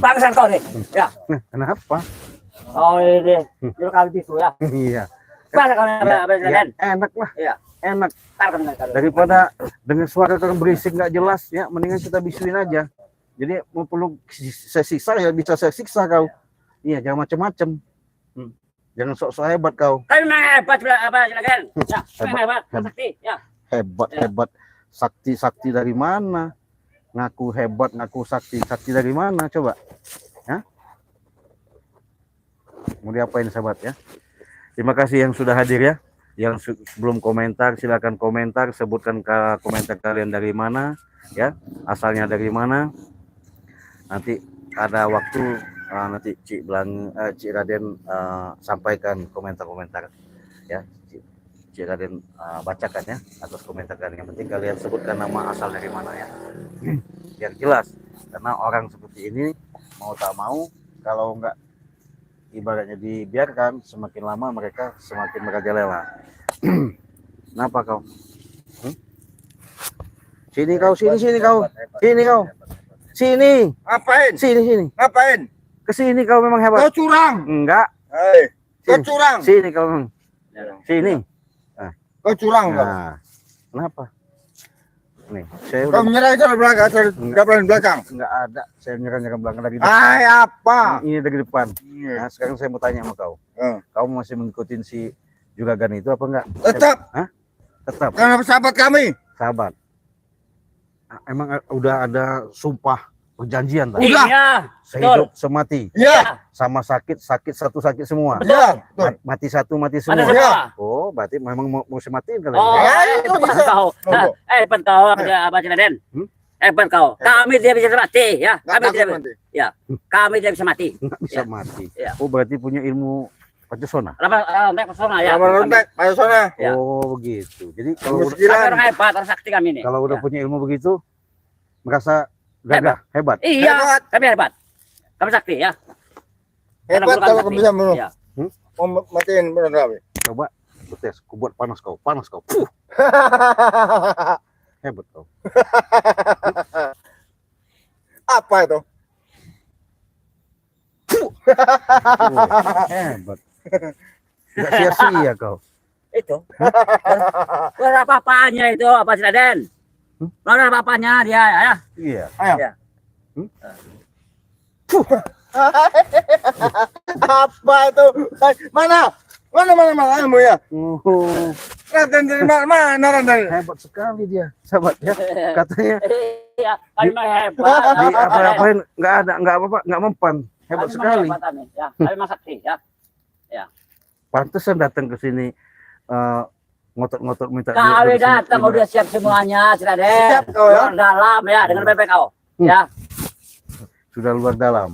[SPEAKER 3] Bangsan kau nih. Ya.
[SPEAKER 1] Kenapa?
[SPEAKER 3] Oh ini. Itu kali itu ya.
[SPEAKER 1] Iya.
[SPEAKER 3] Mana kau
[SPEAKER 1] Ya, enak lah.
[SPEAKER 3] Iya.
[SPEAKER 1] Enak. Daripada dengan suara kau berisik nggak jelas ya, mendingan kita bisuin aja. Jadi mau perlu saya siksa ya bisa saya siksa kau. Iya, jangan macam-macam. Jangan sok-sok hebat kau.
[SPEAKER 3] Kau memang hebat apa silakan. Ya, hebat. Sakti. Ya.
[SPEAKER 1] Hebat. Sakti dari mana? Ngaku hebat, ngaku sakti dari mana? Coba. Hah? Mau diapain sahabat ya? Terima kasih yang sudah hadir ya. Yang belum komentar silakan komentar, sebutkan komentar kalian dari mana ya, asalnya dari mana. Nanti ada waktu nanti Cik Raden sampaikan komentar-komentar ya. Cik Raden bacakan ya atas komentar kalian. Yang penting kalian sebutkan nama asal dari mana ya. Biar jelas. Karena orang seperti ini mau tak mau kalau enggak ibaratnya dibiarkan, semakin lama mereka semakin merajalela. Kenapa kau? Sini kau. Sini.
[SPEAKER 4] Ngapain?
[SPEAKER 1] Sini.
[SPEAKER 4] Ngapain?
[SPEAKER 1] Kesini kau memang hebat.
[SPEAKER 4] Kau curang.
[SPEAKER 1] Enggak.
[SPEAKER 4] Hei, kau curang.
[SPEAKER 1] Sini kau memang. Sini.
[SPEAKER 4] Kau curang kau.
[SPEAKER 1] Nah, kenapa? Nih, saya
[SPEAKER 4] Kau
[SPEAKER 1] udah
[SPEAKER 4] menyerang dari belakang.
[SPEAKER 1] enggak ada. Saya nyerang belakang dari depan.
[SPEAKER 4] Hai apa?
[SPEAKER 1] Ini dari depan. Nah, sekarang saya mau tanya sama kau. Kau masih mengikutin si Juragan itu apa enggak?
[SPEAKER 4] Tetap.
[SPEAKER 1] Hah? Tetap.
[SPEAKER 4] Karena sahabat kami.
[SPEAKER 1] Sahabat. Emang udah ada sumpah perjanjian tak?
[SPEAKER 4] Udah.
[SPEAKER 3] Iya.
[SPEAKER 1] Sehidup semati.
[SPEAKER 4] Iya.
[SPEAKER 1] Sama sakit satu sakit semua.
[SPEAKER 4] Iya. Betul.
[SPEAKER 1] Mati satu mati semua.
[SPEAKER 3] Ada semua.
[SPEAKER 1] Oh, berarti memang mau sematiin kalian.
[SPEAKER 3] Oh,
[SPEAKER 4] itu
[SPEAKER 3] hebat
[SPEAKER 4] bisa.
[SPEAKER 3] kau. Hebat kau apa Raden? Hebat kau. Kami tidak bisa mati ya. Kami tidak. Ya. Kami tidak bisa mati.
[SPEAKER 1] Nggak bisa
[SPEAKER 3] Ya.
[SPEAKER 1] mati.
[SPEAKER 3] Ya.
[SPEAKER 1] Oh, berarti punya ilmu Pancasona.
[SPEAKER 3] Apa pesona ya.
[SPEAKER 4] Sama lontek, ayo sana.
[SPEAKER 3] Ya.
[SPEAKER 1] Oh, begitu. Jadi
[SPEAKER 4] Ilmu
[SPEAKER 1] kalau
[SPEAKER 3] Kami
[SPEAKER 4] sekilan.
[SPEAKER 3] orang hebat, orang sakti kami ini.
[SPEAKER 1] udah
[SPEAKER 3] Ya.
[SPEAKER 1] punya ilmu begitu merasa gagah, hebat.
[SPEAKER 3] Iya,
[SPEAKER 4] Hebat.
[SPEAKER 3] kami hebat. Kami sakti ya.
[SPEAKER 4] Hebat
[SPEAKER 3] Karena
[SPEAKER 4] kalau
[SPEAKER 3] bukan
[SPEAKER 4] kau bisa bunuh.
[SPEAKER 3] Ya.
[SPEAKER 4] Mau matiin bunuh kami.
[SPEAKER 1] Coba tes, ku buat panas kau. Puh, hebat kau.
[SPEAKER 4] Apa itu?
[SPEAKER 1] Hebat. Enggak sia-sia kau.
[SPEAKER 3] Itu. Ada apa-apanya itu, apa sih Raden? Ada apa-apanya dia ya.
[SPEAKER 1] Iya.
[SPEAKER 4] Ayo.
[SPEAKER 3] Ya.
[SPEAKER 4] Apa itu? Mana ilmu ya?
[SPEAKER 1] Oh,
[SPEAKER 4] Raden dari mana Raden?
[SPEAKER 1] hebat sekali dia, sahabat ya. Katanya
[SPEAKER 3] Iya, kami mah hebat.
[SPEAKER 1] di apa-apain nggak ada, nggak apa-apa, nggak mempan. Hebat
[SPEAKER 3] Kami
[SPEAKER 1] sekali.
[SPEAKER 3] hebat kami, ya. Kami masaksi ya.
[SPEAKER 1] Pantesan datang ke sini ngotot-ngotot minta
[SPEAKER 3] Kami
[SPEAKER 1] duit
[SPEAKER 3] datang
[SPEAKER 1] 500.
[SPEAKER 3] udah siap semuanya, sudah deh.
[SPEAKER 4] Siap kau ya.
[SPEAKER 3] Luar dalam ya dengan BPK. Ya.
[SPEAKER 1] Sudah luar dalam.